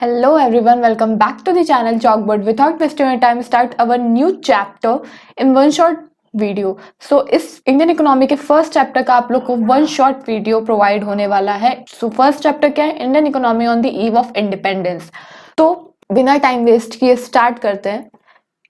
Hello everyone, welcome back to the channel Chalkboard. Without wasting your time, start our new chapter in one short video. इस Indian economy के first chapter का आप लोग को one short video provide होने वाला है. First chapter क्या है? Indian economy on the eve of independence. तो बिना टाइम वेस्ट किए स्टार्ट करते हैं.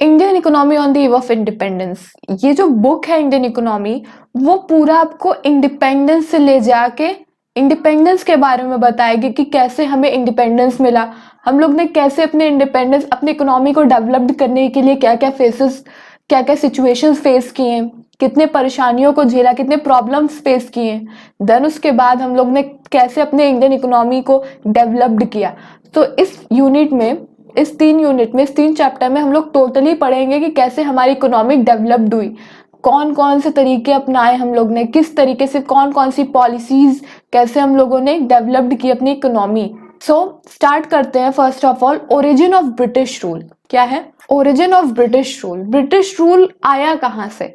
Indian economy on the eve of independence, ये जो बुक है इंडियन इकोनॉमी, वो पूरा आपको इंडिपेंडेंस से ले जाके इंडिपेंडेंस के बारे में बताएगी कि कैसे हमें इंडिपेंडेंस मिला, हम लोग ने कैसे अपने इंडिपेंडेंस, अपने इकोनॉमी को डेवलप्ड करने के लिए क्या क्या सिचुएशंस फेस किए, कितने परेशानियों को झेला, कितने प्रॉब्लम्स फेस किए, देन उसके बाद हम लोग ने कैसे अपने इंडियन इकोनॉमी को डेवलप्ड किया. तो इस यूनिट में, इस तीन चैप्टर में हम लोग टोटली पढ़ेंगे कि कैसे हमारी इकोनॉमी डेवलप्ड हुई, कौन कौन से तरीके अपनाए हम लोग ने, किस तरीके से कौन कौन सी पॉलिसीज कैसे हम लोगों ने डेवलप्ड की अपनी इकोनॉमी. स्टार्ट करते हैं. First of all, origin of British rule. क्या है origin of British rule? British rule आया कहाँ से?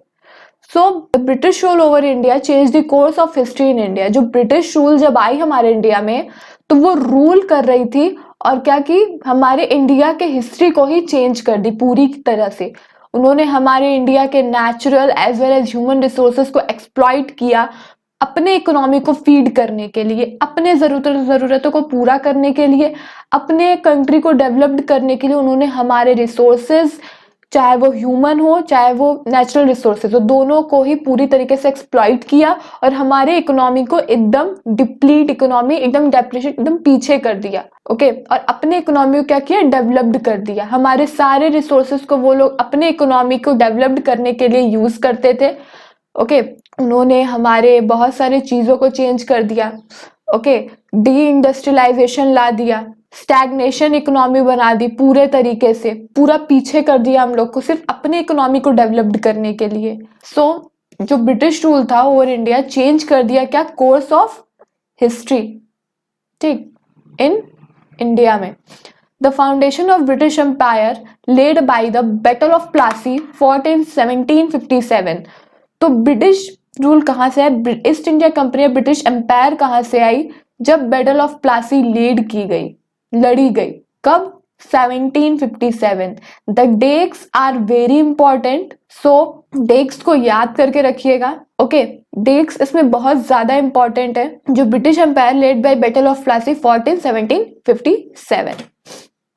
British rule over India change the course of history in India. जो ब्रिटिश रूल जब आई हमारे इंडिया में, तो वो रूल कर रही थी और क्या की, हमारे इंडिया के हिस्ट्री को ही चेंज कर दी पूरी तरह से. उन्होंने हमारे इंडिया के natural as well as human resources को एक्सप्लॉइट किया अपने इकोनॉमी को फीड करने के लिए, अपने जरूरतों को पूरा करने के लिए, अपने कंट्री को डेवलप्ड करने के लिए. उन्होंने हमारे रिसोर्सेज, चाहे वो ह्यूमन हो चाहे वो नेचुरल रिसोर्सेज हो, दोनों को ही पूरी तरीके से एक्सप्लॉइट किया और हमारे इकोनॉमी को एकदम डिप्लीट इकोनॉमी, एकदम डेप्रेशन, एकदम पीछे कर दिया. ओके और अपने इकोनॉमी को क्या किया? डेवलप्ड कर दिया. हमारे सारे रिसोर्सेज को वो लोग अपने इकोनॉमी को डेवलप्ड करने के लिए यूज करते थे. ओके उन्होंने हमारे बहुत सारे चीजों को चेंज कर दिया. ओके डी इंडस्ट्रियलाइजेशन ला दिया, स्टैग्नेशन इकोनॉमी बना दी, पूरे तरीके से पूरा पीछे कर दिया हम लोग को सिर्फ अपने इकोनॉमी को डेवलप्ड करने के लिए. जो ब्रिटिश रूल था ओवर इंडिया चेंज कर दिया क्या? Course of history. ठीक, इन इंडिया में the foundation of British empire led by the battle of Plassey fought in 1757. तो ब्रिटिश रूल कहाँ से आया? East India Company, British empire कहाँ से आई? जब बैटल ऑफ प्लासी लीड की गई, लड़ी गई. कब? 1757. The dates are very important, dates को याद करके रखिएगा. ओके डेट्स इसमें बहुत ज्यादा इंपॉर्टेंट है. जो British empire led by battle of Plassey fought in 1757.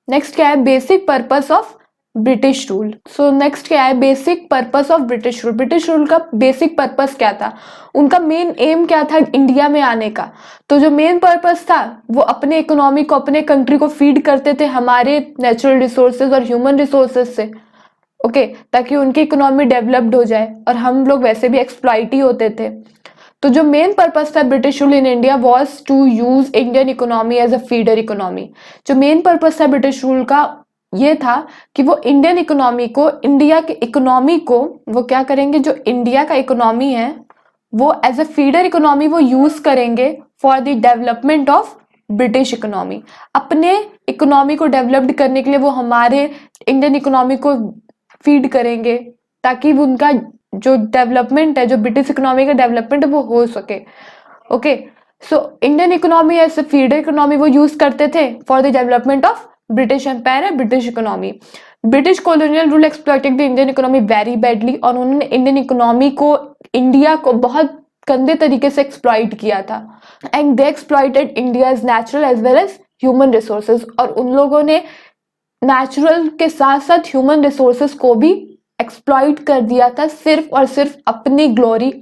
Next क्या है? Basic purpose of British rule. Next क्या है? Basic purpose of British rule. British rule का बेसिक पर्पस क्या था? उनका मेन एम क्या था इंडिया में आने का? तो जो मेन पर्पस था वो अपने इकोनॉमी को, अपने कंट्री को फीड करते थे हमारे नेचुरल रिसोर्सेज और ह्यूमन रिसोर्सेज से. ओके ताकि उनकी इकोनॉमी डेवलप्ड हो जाए, और हम लोग वैसे भी एक्सप्लॉइट ही होते थे. तो जो मेन पर्पस था British rule in India was to use Indian economy as a feeder economy. जो मेन पर्पस था ब्रिटिश रूल का ये था कि वो इंडियन इकोनॉमी को, इंडिया के इकोनॉमी को वो क्या करेंगे, जो इंडिया का इकोनॉमी है वो एज अ फीडर इकोनॉमी वो यूज करेंगे for the development of British economy. अपने इकोनॉमी को डेवलप्ड करने के लिए वो हमारे इंडियन इकोनॉमी को फीड करेंगे ताकि उनका जो डेवलपमेंट है, जो ब्रिटिश इकोनॉमी का डेवलपमेंट है वो हो सके. Okay Indian economy as a feeder economy वो यूज करते थे for the development of British empire है, British economy. British colonial rule exploited the Indian economy very badly. और उन्होंने इंडियन इकोनॉमी को, इंडिया को बहुत गंदे तरीके से एक्सप्लॉइट किया था. And they exploited India's natural as well as human resources. और उन लोगों ने नेचुरल के साथ साथ ह्यूमन रिसोर्सेज को भी एक्सप्लॉइट कर दिया था, सिर्फ और सिर्फ अपनी ग्लोरी,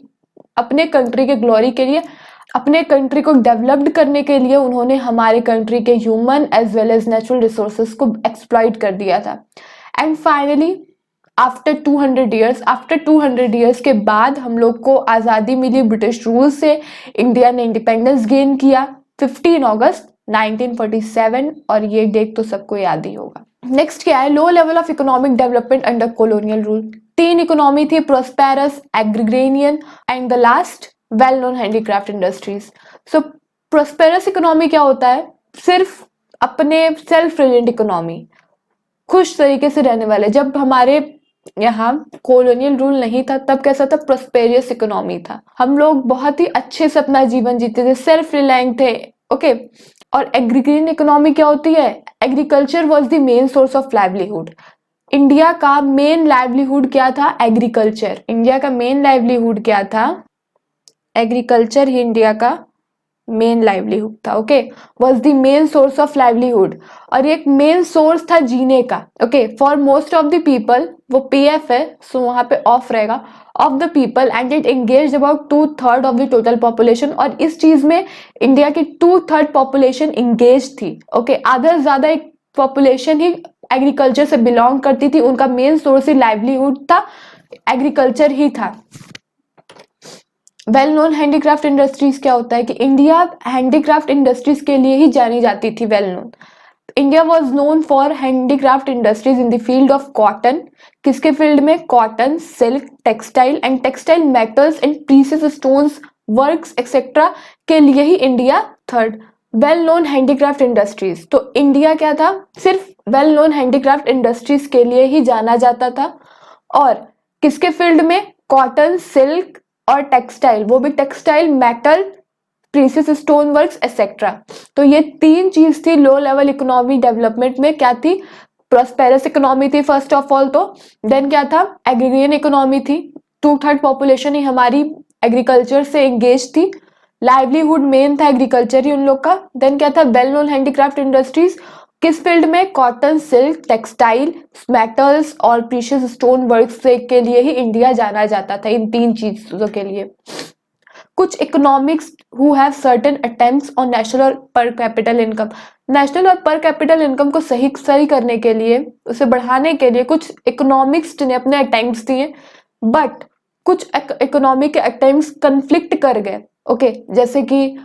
अपने कंट्री के ग्लोरी के लिए, अपने कंट्री को डेवलप्ड करने के लिए. उन्होंने हमारे कंट्री के human as well as natural resources को एक्सप्लॉइट कर दिया था. एंड फाइनली आफ्टर 200 ईयर्स के बाद हम लोग को आज़ादी मिली ब्रिटिश रूल से. इंडिया ने इंडिपेंडेंस गेन किया 15 अगस्त 1947, और ये डेट तो सबको याद ही होगा. नेक्स्ट क्या है? Low level of economic development under colonial rule. 3 economy थी, prosperous, agrarian and the last well known handicraft industries. Prosperous economy क्या होता है? सिर्फ अपने सेल्फ रिलायंट इकोनॉमी, खुश तरीके से रहने वाले. जब हमारे यहाँ कॉलोनियल रूल नहीं था तब कैसा था? प्रोस्पेरियस इकोनॉमी था. हम लोग बहुत ही अच्छे से अपना जीवन जीते थे, सेल्फ रिलायंट थे. ओके और एग्रीग्रीन इकोनॉमी क्या होती है? Agriculture was the main source of livelihood. India का मेन लाइवलीहुड क्या था? एग्रीकल्चर। इंडिया का मेन लाइवलीहुड क्या था? एग्रीकल्चर ही इंडिया का मेन लाइवलीहुड था। Okay, was the main source of livelihood, और एक मेन सोर्स था जीने का। Okay, for most of the people, वो पीएफ है सो वहां पे ऑफ रहेगा, of the people, and it engage about 2/3 of the total population. और इस चीज में इंडिया की 2/3 पॉपुलेशन इंगेज थी। ओके, आधा ज्यादा एक पॉपुलेशन ही एग्रीकल्चर से बिलोंग करती थी, उनका मेन सोर्स ही लाइवलीहुड था, एग्रीकल्चर ही था। वेल नोन हैंडीक्राफ्ट इंडस्ट्रीज क्या होता है कि इंडिया हैंडीक्राफ्ट इंडस्ट्रीज के लिए ही जानी जाती थी। Well known, India was known for handicraft industries in the field of cotton. किसके फील्ड में? Cotton, silk, textile and textile metals and precious stones, works etcetera के लिए ही India third. Well known handicraft industries, तो India क्या था? सिर्फ well known handicraft industries के लिए ही जाना जाता था। और किसके फील्ड में? कॉटन, सिल्क और टेक्सटाइल, वो भी textile, metal, precious stone works etcetera. तो ये तीन चीज थी लो लेवल इकोनॉमी डेवलपमेंट में। क्या थी? प्रॉस्पेरस इकोनॉमी थी फर्स्ट ऑफ ऑल, तो देन क्या था? एग्रीरियन इकोनॉमी थी, 2/3 पॉपुलेशन ही हमारी एग्रीकल्चर से एंगेज थी, लाइवलीहुड मेन था एग्रीकल्चर ही उन लोग का। देन क्या था? वेल नोन हैंडीक्राफ्ट इंडस्ट्रीज, किस फील्ड में? कॉटन, सिल्क, टेक्सटाइल, मेटल्स और प्रीशियस स्टोन वर्क्स के लिए ही इंडिया जाना जाता था, इन तीन चीजों के लिए। कुछ economics who have certain attempts on national और पर कैपिटल इनकम, नेशनल और पर कैपिटल इनकम को सही करने के लिए, उसे बढ़ाने के लिए कुछ इकोनॉमिक्स ने अपने अटेम्प्ट्स दिए, बट कुछ इकोनॉमिक के अटेम्प्ट्स कंफ्लिक्ट कर गए। ओके, जैसे कि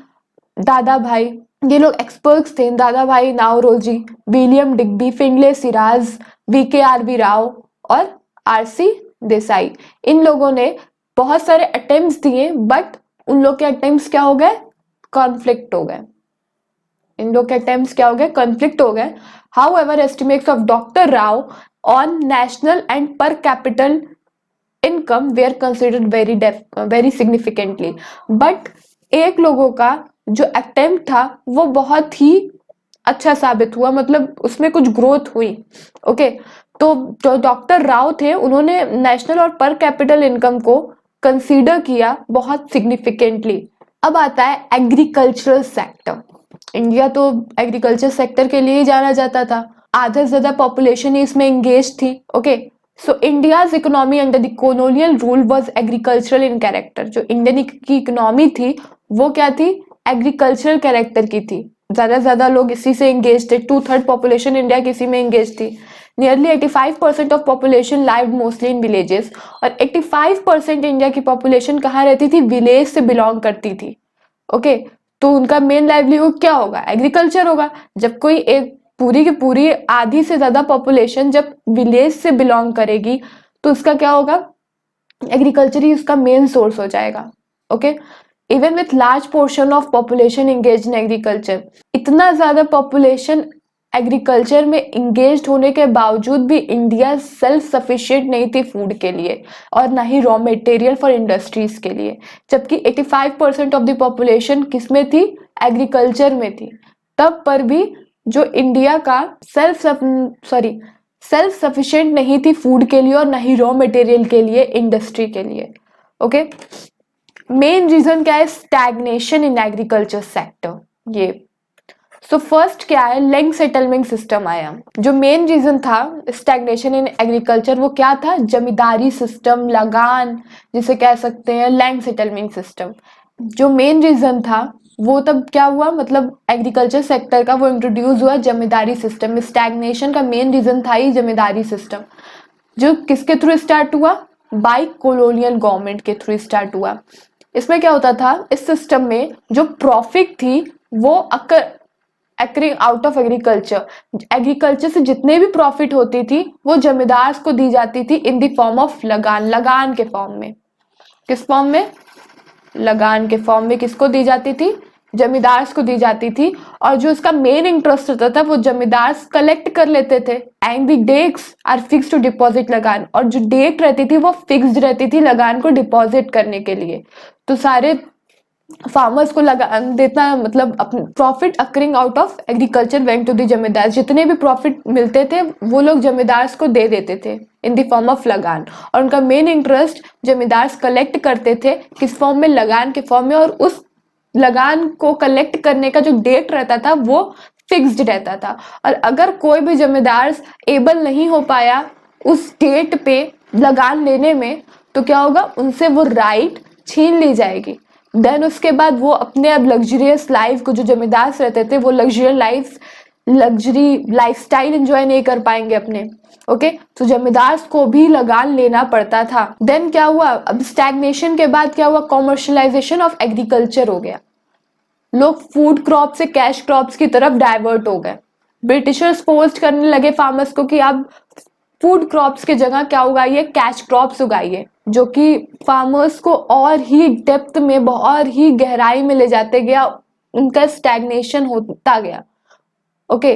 दादा भाई, ये लोग एक्सपर्ट्स थे, Dadabhai Naoroji, William Digby, Findlay Shirras, VKRB Rao और RC देसाई, इन लोगों ने बहुत सारे अटेम्प्ट्स दिए, बट उन लोग के अटेम्प्ट्स क्या हो गए? कॉन्फ्लिक्ट हो गए। इन लोग के अटेम्प्ट्स क्या हो गए? कॉन्फ्लिक्ट हो गए। However estimates of doctor Rao on national and per capital income were considered very significantly, but एक लोगों का जो अटेम्प्ट था वो बहुत ही अच्छा साबित हुआ, मतलब उसमें कुछ ग्रोथ हुई। ओके, तो जो डॉक्टर राव थे उन्होंने नेशनल और पर कैपिटल इनकम को कंसीडर किया बहुत सिग्निफिकेंटली। अब आता है एग्रीकल्चरल सेक्टर। इंडिया तो एग्रीकल्चर सेक्टर के लिए ही जाना जाता था, आधा से ज्यादा पॉपुलेशन ही इसमें एंगेज थी। Okay, so India's economy under the colonial rule was agricultural in character. जो इंडियन की इकोनॉमी थी वो क्या थी? एग्रीकल्चरल कैरेक्टर की थी, ज्यादा लोग इसी से एंगेज थे, 2/3 पॉपुलेशन इंडिया की इसी में एंगेज थी। Nearly 85% of population live mostly in villages, और 85% इंडिया की पॉपुलेशन कहाँ रहती थी? विलेज से बिलोंग करती थी। ओके, तो उनका मेन लाइवलीहुड क्या होगा? एग्रीकल्चर होगा। जब कोई एक पूरी की पूरी आधी से ज्यादा पॉपुलेशन जब विलेज से बिलोंग करेगी तो उसका क्या होगा? एग्रीकल्चर ही उसका मेन सोर्स हो जाएगा। Okay, even with large portion of population engage in agriculture, इतना ज्यादा पॉपुलेशन एग्रीकल्चर में इंगेज होने के बावजूद भी इंडिया सेल्फ सफिशिएंट नहीं थी फूड के लिए और ना ही रॉ मटेरियल फॉर इंडस्ट्रीज के लिए, जबकि 85% ऑफ द पॉपुलेशन किस में थी? एग्रीकल्चर में थी। तब पर भी जो इंडिया का सेल्फ सफिशिएंट नहीं थी फूड के लिए और ना ही रॉ मटेरियल के लिए, इंडस्ट्री के लिए। ओके, मेन रीजन क्या है? स्टैग्नेशन इन एग्रीकल्चर सेक्टर। ये सो फर्स्ट क्या है? लैंड सेटलमेंट सिस्टम आया। जो मेन रीजन था स्टैग्नेशन इन एग्रीकल्चर वो क्या था? जमींदारी सिस्टम, लगान जिसे कह सकते हैं, लैंड सेटलमेंट सिस्टम। जो मेन रीजन था वो तब क्या हुआ, मतलब एग्रीकल्चर सेक्टर का वो इंट्रोड्यूस हुआ जमींदारी सिस्टम में। स्टैग्नेशन का मेन रीजन था ही जमींदारी सिस्टम, जो किसके थ्रू स्टार्ट हुआ? बाय कॉलोनियल गवर्नमेंट के थ्रू स्टार्ट हुआ। इसमें क्या होता था? इस सिस्टम में जो प्रॉफिट थी वो accruing out of agriculture, agriculture से जितने भी प्रॉफिट होती थी वो जमींदार को दी जाती थी इन द फॉर्म ऑफ लगान, लगान के फॉर्म में। किस फॉर्म में? लगान के फॉर्म में। किसको दी जाती थी? जमींदार को दी जाती थी। और जो उसका मेन इंटरेस्ट होता था वो जमींदार कलेक्ट कर लेते थे, and the dates are fix to deposit लगान, और जो डेट रहती थी वो फिक्स्ड रहती थी लगान को डिपॉजिट करने के लिए। तो सारे फार्मर्स को लगा देता, मतलब profit accruing out of agriculture went to the zamindar, जितने भी प्रॉफिट मिलते थे वो लोग जमींदार्स को दे देते थे इन द फॉर्म ऑफ लगान। और उनका मेन इंटरेस्ट जमींदार्स कलेक्ट करते थे किस फॉर्म में, लगान के फॉर्म में, और उस लगान को कलेक्ट करने का जो डेट रहता था वो फिक्स्ड रहता था। और अगर कोई भी जमींदार एबल नहीं हो पाया उस डेट पे लगान लेने में, तो क्या होगा, उनसे वो राइट छीन ली जाएगी। देन उसके बाद वो अपने अब लग्जरियस लाइफ को, जो जमींदार रहते थे वो लग्जरी लाइफस्टाइल एंजॉय नहीं कर पाएंगे अपने। ओके, तो जमींदार को भी लगान लेना पड़ता था। देन क्या हुआ, अब स्टैग्नेशन के बाद क्या हुआ, कॉमर्शलाइजेशन ऑफ एग्रीकल्चर हो गया। लोग फूड क्रॉप से कैश क्रॉप्स की तरफ डाइवर्ट हो गए। ब्रिटिशर्स फोर्स करने लगे फार्मर्स को कि आप फूड क्रॉप्स की जगह क्या उगाइए, कैश क्रॉप्स उगाइए, जो कि फार्मर्स को और ही डेप्थ में, और ही गहराई में ले जाते गया, उनका स्टैग्नेशन होता गया। ओके,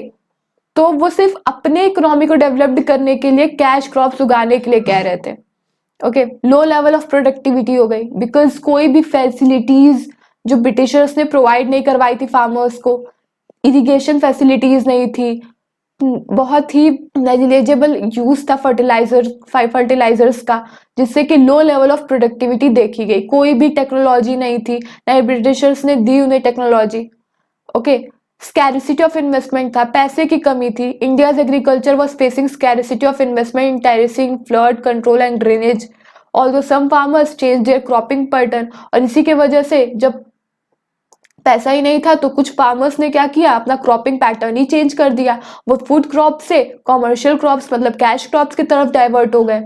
तो वो सिर्फ अपने इकोनॉमी को डेवलप्ड करने के लिए कैश क्रॉप्स उगाने के लिए कह रहे थे। Okay, low level of productivity हो गई, बिकॉज कोई भी फैसिलिटीज जो ब्रिटिशर्स ने प्रोवाइड नहीं करवाई थी फार्मर्स को, इरिगेशन फैसिलिटीज नहीं थी, बहुत ही नेग्लिजिबल यूज था फर्टिलाइजर्स का, जिससे कि लो लेवल ऑफ प्रोडक्टिविटी देखी गई। कोई भी टेक्नोलॉजी नहीं थी, ना ब्रिटिशर्स ने दी उन्हें technology. Okay, scarcity of investment था, पैसे की कमी थी। India's agriculture was facing scarcity of investment in terracing, flood control and drainage, although some farmers change their cropping pattern. और इसी के वजह से जब पैसा ही नहीं था तो कुछ फार्मर्स ने क्या किया, अपना क्रॉपिंग पैटर्न ही चेंज कर दिया। वो फूड क्रॉप से कॉमर्शियल क्रॉप्स, मतलब कैश क्रॉप्स की तरफ डाइवर्ट हो गए।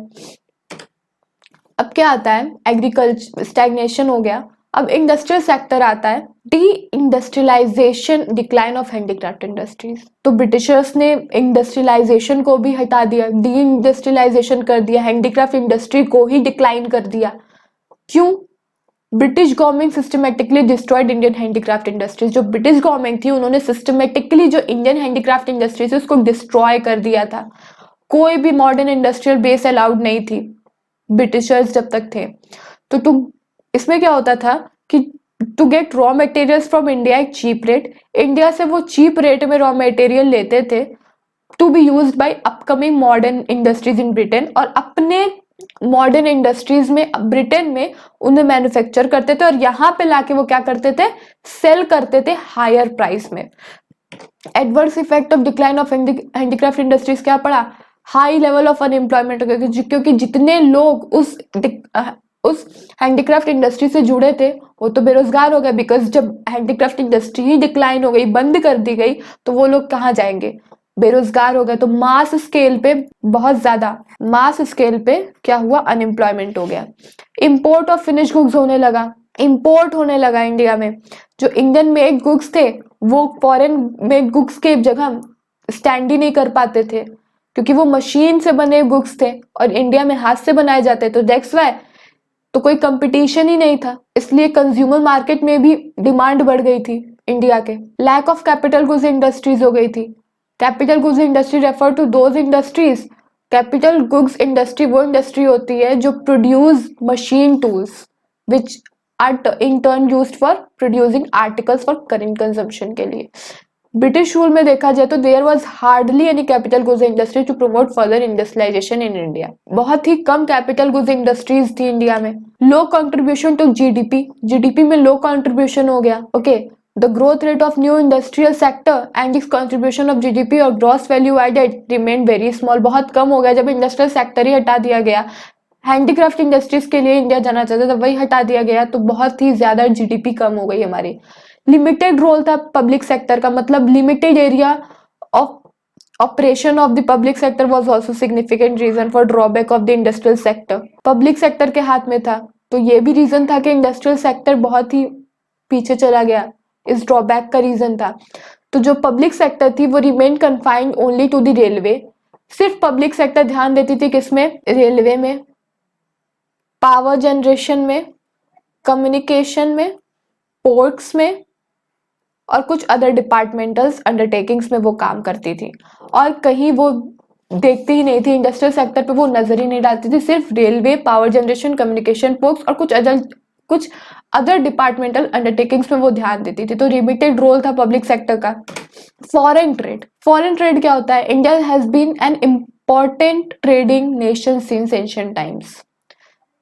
अब क्या आता है, एग्रीकल्चर स्टैग्नेशन हो गया। अब इंडस्ट्रियल सेक्टर आता है, deindustrialisation, decline of handicraft industries. तो ब्रिटिशर्स ने इंडस्ट्रियलाइजेशन को भी हटा दिया, डी इंडस्ट्रियलाइजेशन कर दिया, हैंडीक्राफ्ट इंडस्ट्री को ही डिक्लाइन कर दिया। क्यों? British government systematically destroyed Indian handicraft industries. जो ब्रिटिश गवर्नमेंट थी उन्होंने सिस्टमेटिकली जो इंडियन हैंडीक्राफ्ट इंडस्ट्रीज उसको डिस्ट्रॉय कर दिया था। कोई भी मॉडर्न इंडस्ट्रियल बेस अलाउड नहीं थी ब्रिटिशर्स जब तक थे। तो इसमें क्या होता था कि to get raw materials from India एक चीप रेट, इंडिया से वो चीप रेट में रॉ मटेरियल लेते थे to be used by upcoming modern industries in Britain, और अपने मॉडर्न इंडस्ट्रीज में ब्रिटेन में उन्हें मैन्युफैक्चर करते थे और यहाँ पे लाके वो क्या करते थे, सेल करते थे हायर प्राइस में। Adverse effect of decline of handicraft industries क्या पड़ा, हाई लेवल ऑफ अनएम्प्लॉयमेंट, क्योंकि जितने लोग उस हैंडीक्राफ्ट इंडस्ट्री से जुड़े थे वो तो बेरोजगार हो गए, बिकॉज जब हैंडीक्राफ्ट इंडस्ट्री ही डिक्लाइन हो गई, बंद कर दी गई, तो वो लोग कहाँ जाएंगे, बेरोजगार हो गए। तो मास स्केल पे, बहुत ज्यादा मास स्केल पे क्या हुआ, अनएम्प्लॉयमेंट हो गया। इंपोर्ट ऑफ फिनिश गुड्स होने लगा, इंपोर्ट होने लगा इंडिया में। जो इंडियन मेड गुड्स थे वो फॉरेन मेड गुड्स के जगह स्टैंड ही नहीं कर पाते थे, क्योंकि वो मशीन से बने गुड्स थे और इंडिया में हाथ से बनाए जाते, तो दैट्स व्हाई तो कोई कंपटीशन ही नहीं था, इसलिए कंज्यूमर मार्केट में भी डिमांड बढ़ गई थी इंडिया के। Lack of capital goods industries हो गई थी। Capital goods industry refer to those industries, capital goods industry वो इंडस्ट्री होती है जो produce machine tools which are in turn used for producing articles for current consumption के लिए। ब्रिटिश रूल में देखा जाए तो there was hardly any capital goods industry to promote further industrialisation in India. बहुत ही कम कैपिटल गुड्स इंडस्ट्रीज थी इंडिया में। Low contribution to GDP, GDP में लो कंट्रीब्यूशन हो गया। Okay, the growth rate of new industrial sector and its contribution of GDP और gross value added remain very small, बहुत कम हो गया जब इंडस्ट्रियल सेक्टर ही हटा दिया गया। हैंडीक्राफ्ट इंडस्ट्रीज के लिए इंडिया जाना चाहता था, वही हटा दिया गया, तो बहुत ही ज्यादा जीडीपी कम हो गई हमारी। लिमिटेड रोल था पब्लिक सेक्टर का, मतलब limited area of operation of the public sector was also significant reason for drawback of the industrial sector. Public sector के हाथ में था, तो ये भी रीजन था कि इंडस्ट्रियल सेक्टर बहुत ही पीछे चला गया, इस ड्रॉबैक का रीजन था। तो जो पब्लिक सेक्टर थी वो remain confined only to the railway. सिर्फ पब्लिक सेक्टर ध्यान देती थी किसमें, रेलवे में, पावर जनरेशन में, कम्युनिकेशन में, पोर्ट्स में और कुछ अदर डिपार्टमेंटल्स अंडरटेकिंग्स में वो काम करती थी, और कहीं वो देखती ही नहीं थी, इंडस्ट्रियल सेक्टर पे वो नजर ही नहीं डालती थी। सिर्फ railway, power generation, communication, ports और कुछ अदर कुछ अदर डिपार्टमेंटल अंडरटेकिंग्स में वो ध्यान देती थी। तो लिमिटेड रोल था पब्लिक सेक्टर का। फॉरेन ट्रेड क्या होता है? India has been an important trading nation since ancient times.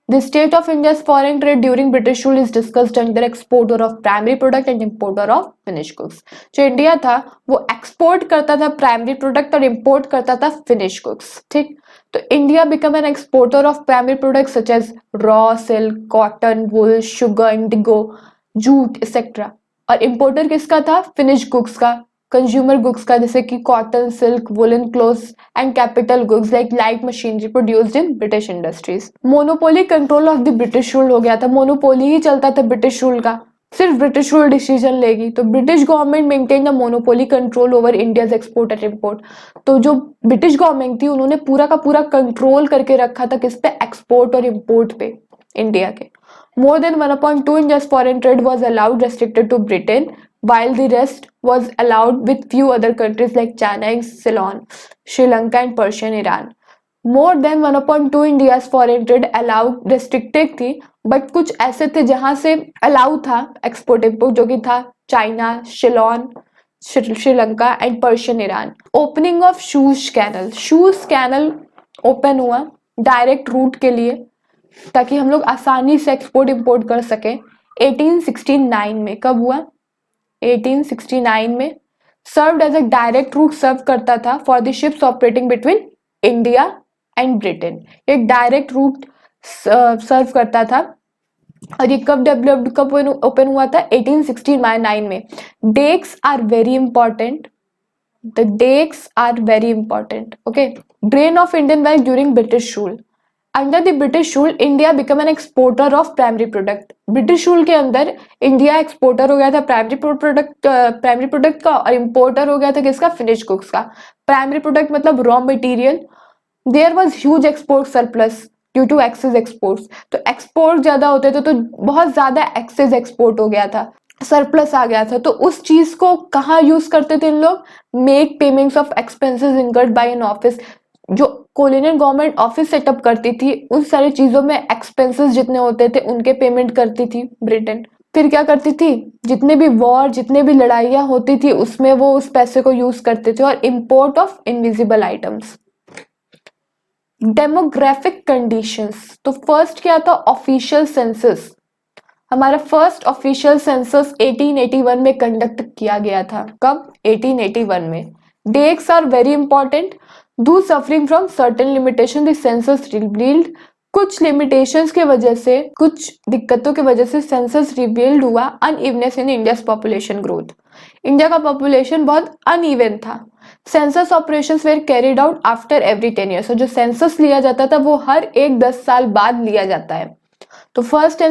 The state of India's foreign trade during British rule is discussed under exporter of primary product and importer of finished goods. जो India था वो export करता था primary product और import करता था finish goods. ठीक, तो India become an exporter of primary product such as raw silk, cotton, wool, sugar, indigo, jute etcetera. और इंपोर्टर किसका था? फिनिश गुड्स का, कंज्यूमर गुड्स का, जैसे कि cotton, silk, woollen clothes and capital goods like light machinery produced in British industries. Monopoly control of the British rule हो गया था। मोनोपोली ही चलता था ब्रिटिश रूल का, सिर्फ ब्रिटिश रूल डिसीजन लेगी। तो British government maintain the monopoly control over India's export and import. तो जो ब्रिटिश गवर्नमेंट थी उन्होंने पूरा का पूरा कंट्रोल करके रखा था किस पे? एक्सपोर्ट और इंपोर्ट पे इंडिया के। More than 1.2 India's foreign trade was allowed restricted to Britain, while the rest was allowed with few other countries like China, Ceylon, Sri Lanka and Persian Iran. More than 1.2 India's foreign trade allowed restricted थी, but कुछ ऐसे थे जहां से allow था export import, जो कि था China, Ceylon, Sri Lanka and Persian Iran. Opening of Suez canal open हुआ डायरेक्ट रूट के लिए, ताकि हम लोग आसानी से एक्सपोर्ट इंपोर्ट कर सके। 1869 में कब हुआ? 1869 में। Served as a direct route serve करता था for the ships operating between India and Britain. एक डायरेक्ट रूट सर्व करता था। और ये कब डेवलप्ड, कब ओपन हुआ था? 1869 में। Dates are very important, the dates are very important. Okay, drain of Indian wealth during British rule. Under the British rule India become an exporter of primary product. British rule के अंदर India exporter हो गया था primary product का, और importer हो गया था किसका? फिनिश गुड्स का। प्राइमरी प्रोडक्ट मतलब raw material. There was huge export surplus due to excess exports. तो एक्सपोर्ट ज्यादा होते थे तो बहुत ज्यादा एक्सेस एक्सपोर्ट हो गया था, सरप्लस आ गया था। तो उस चीज को कहाँ यूज करते थे इन लोग? Make payments of expenses incurred by an office. जो कॉलोनियल गवर्नमेंट ऑफिस सेटअप करती थी उन सारी चीजों में एक्सपेंसेस जितने होते थे उनके पेमेंट करती थी ब्रिटेन। फिर क्या करती थी? जितने भी वॉर, जितने भी लड़ाइयां होती थी उसमें वो उस पैसे को यूज करते थे। और import of invisible items. Demographic conditions, तो फर्स्ट क्या था? Official census. हमारा फर्स्ट ऑफिशियल सेंसस 1881 में कंडक्ट किया गया था। कब? 1881 में। Dates are very important. Though suffering from certain limitation the census revealed. कुछ लिमिटेशंस के वजह से, कुछ दिक्कतों की वजह से सेंसस रिवील्ड हुआ unevenness in India's population growth. India का पॉपुलेशन बहुत अनइवन था। Census operations were carried out after every 10 years. जो सेंसस लिया जाता था वो हर एक 10 साल बाद लिया जाता है। तो फर्स्ट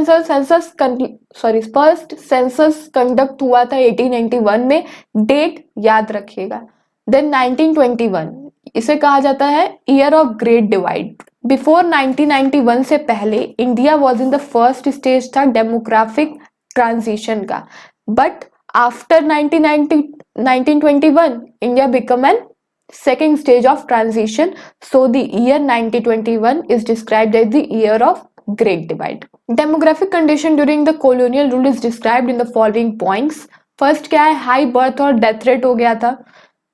सेंसस कंडक्ट हुआ था 1891 में। डेट याद रखिएगा। देन 1921, इसे कहा जाता है year of great divide. Before 1991 से पहले India was in the first stage था डेमोग्राफिक ट्रांजिशन का। But after 1921 India become N second stage of transition. So the year 1921 is described as the year of Great Divide. Demographic condition during the colonial rule is described in the following points. First क्या है? High birth और death rate हो गया था,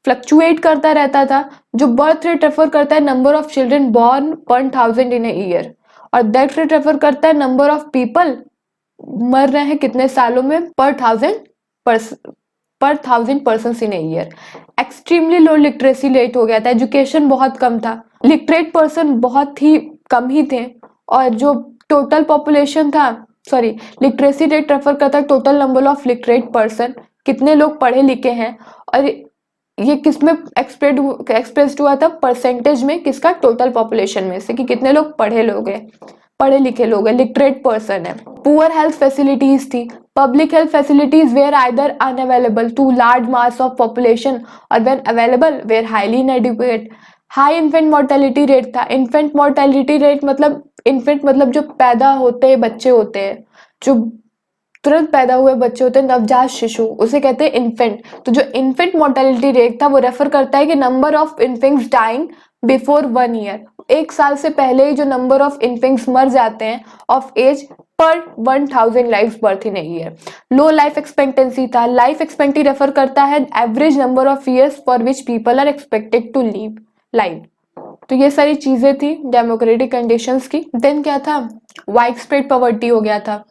fluctuate करता रहता था। जो बर्थ रेट रेफर करता है नंबर ऑफ चिल्ड्रन बॉर्न पर 1000 इन ए ईयर, और डेथ रेट रेफर करता है नंबर ऑफ पीपल मर रहे हैं कितने सालों में पर 1000 persons in a year. Extremely low literacy rate हो गया था, एजुकेशन बहुत कम था, लिटरेट पर्सन बहुत ही कम ही थे। और जो टोटल पॉपुलेशन था, सॉरी, लिटरेसी रेट रेफर करता है total number of literate person, कितने लोग पढ़े लिखे हैं। और ये किसमें एक्सप्रेस्ड हुआ था? परसेंटेज में, किसका? टोटल पॉपुलेशन में से, कि कितने लोग पढ़े लिखे लोग हैं, लिटरेट पर्सन है। पुअर हेल्थ फैसिलिटीज थी। Public health facilities were either unavailable to large mass of population और when available were highly inadequate. High infant mortality rate था। इन्फेंट मोर्टेलिटी रेट मतलब, इन्फेंट मतलब जो पैदा होते बच्चे होते हैं, जो तुरंत पैदा हुए बच्चे होते हैं, नवजात शिशु, उसे कहते हैं इन्फेंट। तो जो इन्फेंट मोर्टेलिटी रेट था वो रेफर करता है कि number of infants dying before 1 year. 1 साल से पहले ही जो नंबर ऑफ इन्फेंट्स मर जाते हैं ऑफ एज पर 1000 life birth in year. Low life expectancy था। लाइफ एक्सपेक्टेंसी रेफर करता है average number of years for which people are expected to live life. तो ये सारी चीजें थी डेमोक्रेटिक कंडीशंस की। देन क्या था, वाइड स्प्रेड पॉवर्टी हो गया था,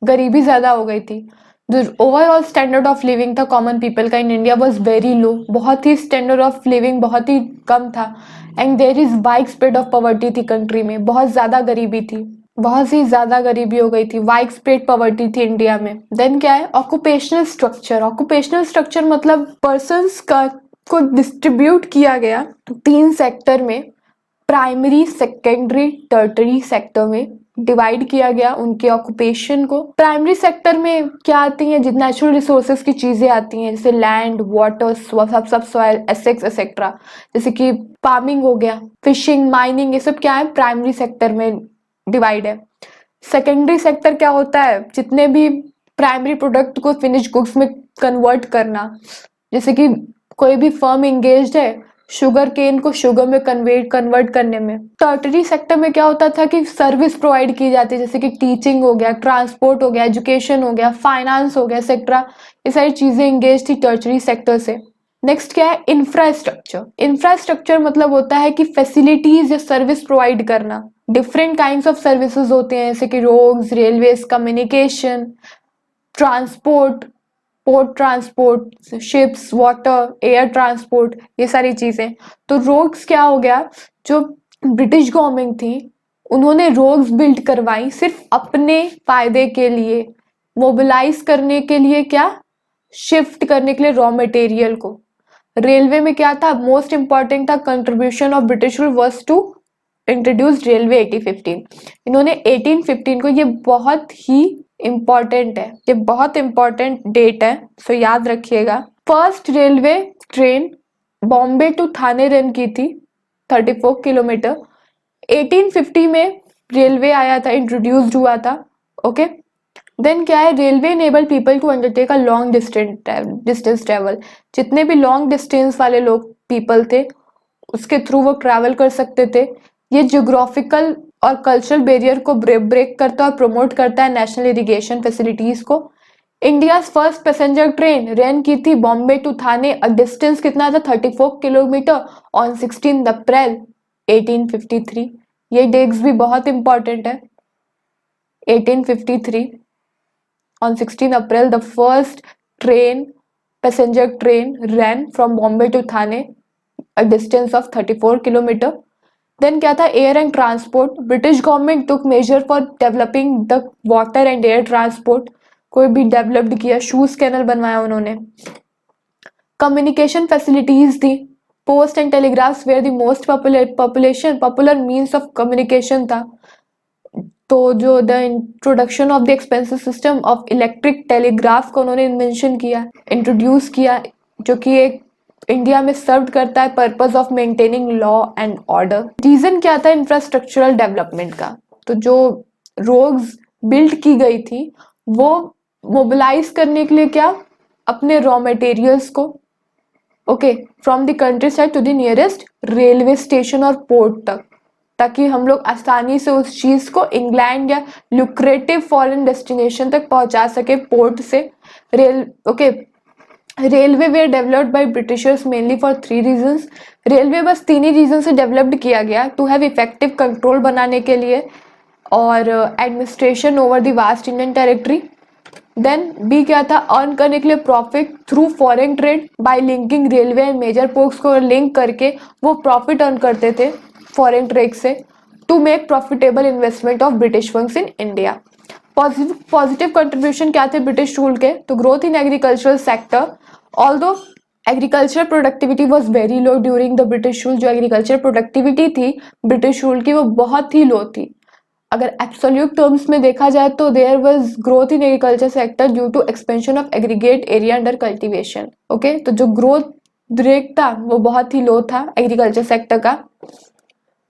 गरीबी ज्यादा हो गई थी। जो ओवरऑल स्टैंडर्ड ऑफ लिविंग था कॉमन पीपल का in India was very low, बहुत ही स्टैंडर्ड ऑफ लिविंग बहुत ही कम था। And there is wide spread of poverty थी कंट्री में, बहुत ज्यादा गरीबी थी, बहुत ही ज्यादा गरीबी हो गई थी, वाइड स्प्रेड पॉवर्टी थी इंडिया में। देन क्या है, ऑक्यूपेशनल स्ट्रक्चर। ऑक्यूपेशनल स्ट्रक्चर मतलब पर्सन्स का को डिस्ट्रीब्यूट किया गया 3 सेक्टर में, प्राइमरी, सेकेंडरी, टर्टरी सेक्टर में डिवाइड किया गया उनके ऑक्यूपेशन को। प्राइमरी सेक्टर में क्या आती हैं, जितने नेचुरल रिसोर्सेज की चीजें आती हैं, जैसे लैंड, वाटर, सब सॉइल, एसेट्स एक्सेट्रा, जैसे कि फार्मिंग हो गया, फिशिंग, माइनिंग, ये सब क्या है प्राइमरी सेक्टर में डिवाइड है। सेकेंडरी सेक्टर क्या होता है, जितने भी प्राइमरी प्रोडक्ट को फिनिश गुड्स में कन्वर्ट करना, जैसे कि कोई भी फर्म एंगेज्ड है शुगर केन को शुगर में कन्वर्ट करने में। टर्टरी सेक्टर में क्या होता था कि सर्विस प्रोवाइड की जाती है, जैसे कि टीचिंग हो गया, ट्रांसपोर्ट हो गया, एजुकेशन हो गया, फाइनेंस हो गया, एक्सेट्रा, ये सारी चीजें एंगेज थी टर्टरी सेक्टर से। नेक्स्ट क्या है, इंफ्रास्ट्रक्चर। इंफ्रास्ट्रक्चर मतलब होता है कि फैसिलिटीज या सर्विस प्रोवाइड करना। डिफरेंट काइंड्स ऑफ सर्विसेज होते हैं, जैसे कि roads, railways, communication, transport, port transport, ships, water, air transport, ये सारी चीजें। तो रोड्स क्या हो गया, जो ब्रिटिश गवर्नमेंट थी उन्होंने रोड्स बिल्ड करवाई सिर्फ अपने फायदे के लिए, मोबिलाइज करने के लिए, क्या शिफ्ट करने के लिए रॉ मटेरियल को। रेलवे में क्या था, मोस्ट इंपॉर्टेंट था contribution of British rule was to introduce railway 1815। इन्होंने 1815 को, ये बहुत ही इंपॉर्टेंट है, ये बहुत इंपॉर्टेंट डेट है, सो याद रखिएगा। First railway train Bombay to Thane run की थी 34 किलोमीटर। 1850 में रेलवे आया था, इंट्रोड्यूस्ड हुआ था। ओके, देन क्या है, railway enable people to undertake a long distance travel. जितने भी लॉन्ग डिस्टेंस वाले लोग पीपल थे उसके थ्रू वो ट्रैवल कर सकते थे। ये जियोग्राफिकल और कल्चरल बैरियर को ब्रेक करता है और प्रमोट करता है नेशनल इरिगेशन फैसिलिटीज को। India first passenger train run की थी बॉम्बे टू थाने, डिस्टेंस कितना था 34 किलोमीटर, ऑन 16 अप्रैल 1853। ये डेट्स भी बहुत इंपॉर्टेंट है। 1853 on 16 April the first passenger train ran from Bombay to Thane, a distance of 34 kilometer. Then क्या था, air and transport. British government took measure for developing the water and air transport, कोई भी developed किया, shoes canal बनवाया उन्होंने। Communication facilities थी, post and telegraphs were the most popular means of communication था। तो जो the introduction of the expensive system of electric telegraph को उन्होंने इन्वेंशन किया, इंट्रोड्यूस किया, जो कि एक इंडिया में सर्व करता है purpose of maintaining law and order. Reason क्या था इंफ्रास्ट्रक्चरल डेवलपमेंट का, तो जो रोड्स बिल्ड की गई थी वो मोबिलाइज करने के लिए क्या, अपने रॉ मटेरियल्स को, okay, from the country side to the nearest railway station और पोर्ट तक, ताकि हम लोग आसानी से उस चीज को इंग्लैंड या लुक्रेटिव फॉरेन डेस्टिनेशन तक पहुंचा सके पोर्ट से। Railway were developed by Britishers mainly for 3 reasons. Railway बस 3 ही रीजन से डेवलप्ड किया गया, टू हैव इफेक्टिव कंट्रोल बनाने के लिए और administration over the vast Indian territory. Then B क्या था, अर्न करने के लिए profit through foreign trade by linking railway and major ports को लिंक करके वो प्रॉफिट अर्न करते थे फॉरेन ट्रेड से, to make profitable investment of British funds in India. Positive contribution क्या थे ब्रिटिश रूल के, तो growth in agricultural sector, although agriculture productivity was very low during the British rule. जो agriculture productivity थी British rule की वो बहुत ही लो थी। अगर एब्सोल्यूट टर्म्स में देखा जाए तो there was growth in agriculture sector due to expansion of aggregate area under cultivation. Okay, तो जो ग्रोथ रेट था वो बहुत ही लो था एग्रीकल्चर सेक्टर का।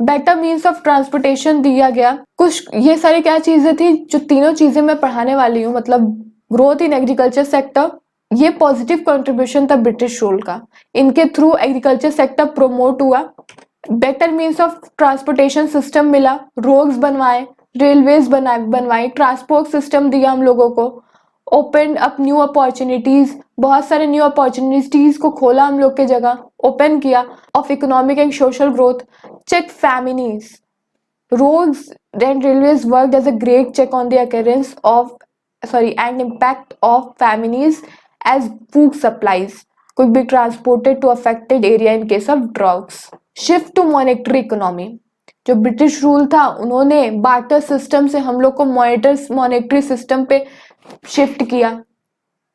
बेटर मीन्स ऑफ ट्रांसपोर्टेशन दिया गया। कुछ ये सारी क्या चीजें थी, जो तीनों चीजें मैं पढ़ाने वाली हूँ, मतलब ग्रोथ इन एग्रीकल्चर सेक्टर, ये पॉजिटिव कंट्रीब्यूशन था ब्रिटिश रूल का, इनके थ्रू एग्रीकल्चर सेक्टर प्रोमोट हुआ। Better means of transportation system मिला, रोड्स बनवाए, रेलवेज बनवाई, ट्रांसपोर्ट सिस्टम दिया हम लोगों को, ओपन अप न्यू अपॉर्चुनिटीज, बहुत सारे न्यू अपॉर्चुनिटीज को खोला हम लोग के जगह, ओपन किया, of economic and social growth, check famines, roads and railways worked as a great check on the occurrence of and impact of famines as food supplies could be transported to affected area in case of droughts. Shift to monetary economy. जो British rule था उन्होंने barter system से हम लोग को monetary system पे shift किया,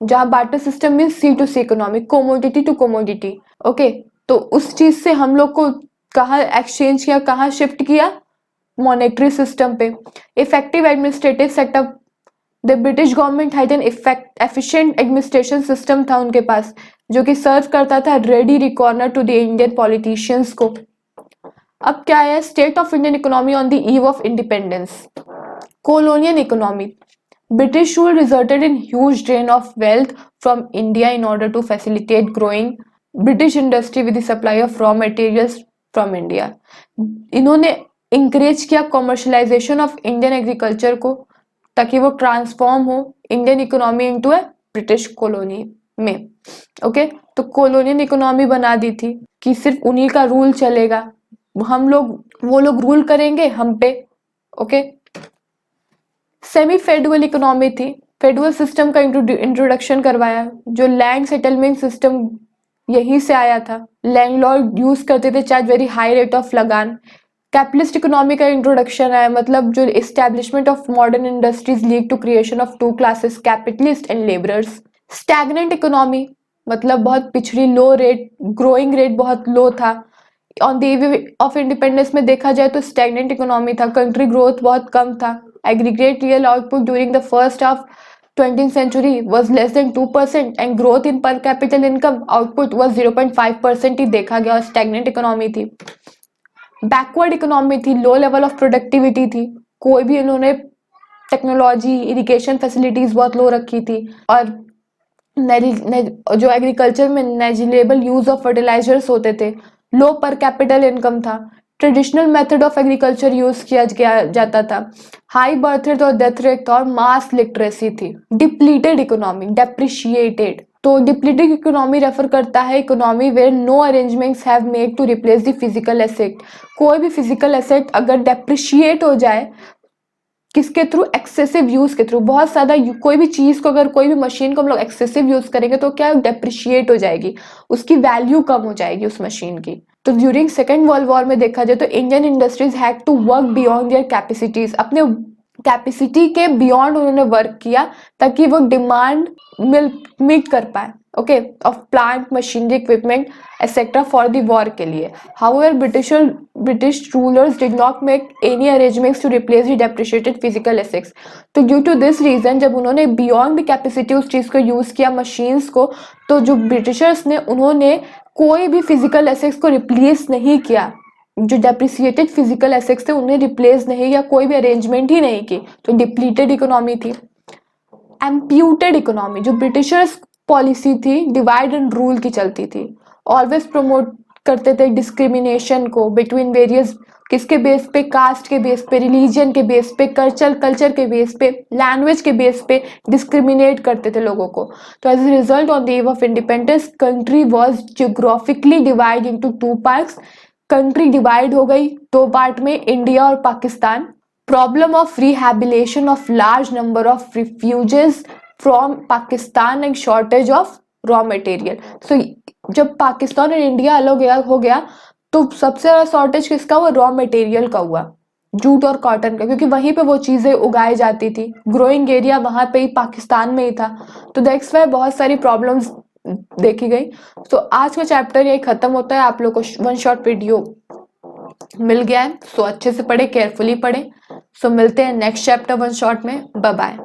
जहां बार्टर सिस्टम में C to C economy, commodity to commodity. Okay, तो उस चीज से हम लोग को कहाँ एक्सचेंज किया, कहाँ शिफ्ट किया, मॉनेटरी सिस्टम पे। Effective administrative setup, the British government had an efficient administration system था उनके पास, जो कि सर्व करता था ready reckoner to the Indian politicians को। अब क्या है, state of Indian economy on the eve of independence. colonial economy, British rule resulted in huge drain of wealth from India in order to facilitate growing British industry with the supply of raw materials from India. इन्होंने encourage किया commercialisation of Indian agriculture को, ताकि वो transform हो Indian economy into ए British colony में। Okay, तो colonial economy बना दी थी कि सिर्फ उन्हीं का रूल चलेगा, वो लोग रूल करेंगे हम पे। ओके, सेमी फेडरल इकोनॉमी थी, फेडरल सिस्टम का इंट्रोडक्शन करवाया, जो लैंड सेटलमेंट सिस्टम यहीं से आया था, लैंडलॉर्ड यूज करते थे charge very high rate of लगान। कैपिटलिस्ट इकोनॉमी का इंट्रोडक्शन आया, मतलब जो establishment of modern industries lead to creation of two classes, capitalist and labourers. Stagnant economy, मतलब बहुत पिछड़ी, लो रेट, ग्रोइंग रेट बहुत लो था। On the eve of independence में देखा जाए तो स्टैग्नेंट इकोनॉमी था, कंट्री ग्रोथ बहुत कम था, aggregate real output during the first half 20th century was less than 2% and growth in per capita income output was 0.5% ही देखा गया, stagnant economy थी। बैकवर्ड इकोनॉमी थी, लो लेवल ऑफ प्रोडक्टिविटी थी, कोई भी इन्होंने टेक्नोलॉजी, इरिगेशन फैसिलिटीज बहुत लो रखी थी, और जो एग्रीकल्चर में नेग्लिजिबल यूज ऑफ फर्टिलाइजर्स होते थे, लो पर कैपिटल इनकम था, traditional method of agriculture use किया जाता था, हाई बर्थ रेट और डेथ रेट था, और मास लिटरेसी थी। डिप्लीटेड इकोनॉमी, डेप्रिशिएटेड, तो डिप्लीटेड इकोनॉमी रेफर करता है economy where no arrangements have made to replace the physical asset. कोई भी फिजिकल एसेट अगर डेप्रिशिएट हो जाए, किसके थ्रू, एक्सेसिव यूज के थ्रू, बहुत ज्यादा कोई भी चीज को, अगर कोई भी मशीन को हम लोग एक्सेसिव यूज करेंगे तो क्या डेप्रिशिएट हो जाएगी, उसकी वैल्यू कम हो जाएगी उस मशीन की। तो ड्यूरिंग सेकेंड वर्ल्ड वॉर में देखा जाए तो Indian industries had to work beyond their capacities, अपने कैपेसिटी के बियॉन्ड उन्होंने वर्क किया ताकि वो डिमांड मीट कर पाए, okay, of plant, machinery, equipment etcetera for the war के लिए। However British rulers did not make any arrangements to replace the depreciated physical assets. तो ड्यू टू दिस रीजन, जब उन्होंने बियॉन्ड द कैपेसिटी उस चीज को यूज किया, machines को, तो जो ब्रिटिशर्स ने, उन्होंने कोई भी फिजिकल एसेट्स को रिप्लेस नहीं किया, जो डेप्रिसिएटेड फिजिकल एसेट्स थे उन्हें रिप्लेस नहीं, या कोई भी अरेंजमेंट ही नहीं की, तो डिप्लीटेड इकोनॉमी थी। एम्प्यूटेड इकोनॉमी, जो ब्रिटिशर्स पॉलिसी थी डिवाइड एंड रूल की चलती थी, ऑलवेज प्रमोट करते थे डिस्क्रिमिनेशन को बिटवीन वेरियस, किसके बेस पे, कास्ट के बेस पे, रिलीजन के बेस पे, कल्चर के बेस पे, लैंग्वेज के बेस पे डिस्क्रिमिनेट करते थे लोगों को। तो as a result on the eve of independence country was geographically divide into two parts, country divide हो गई दो पार्ट में, इंडिया और Pakistan. Problem of rehabilitation of large number of refugees from Pakistan and shortage of raw material. So जब पाकिस्तान और India अलग हो गया तो सबसे ज्यादा शॉर्टेज किसका हुआ, रॉ मटेरियल का हुआ, जूट और कॉटन का, क्योंकि वहीं पे वो चीजें उगाई जाती थी, ग्रोइंग एरिया वहां पे ही, पाकिस्तान में ही था। तो दैट्स व्हाई बहुत सारी प्रॉब्लम्स देखी गई। तो आज का चैप्टर यही खत्म होता है, आप लोग को वन शॉट वीडियो मिल गया है, सो अच्छे से पढ़े, केयरफुली पढ़े। सो मिलते हैं नेक्स्ट चैप्टर वन शॉट में, बाय बाय।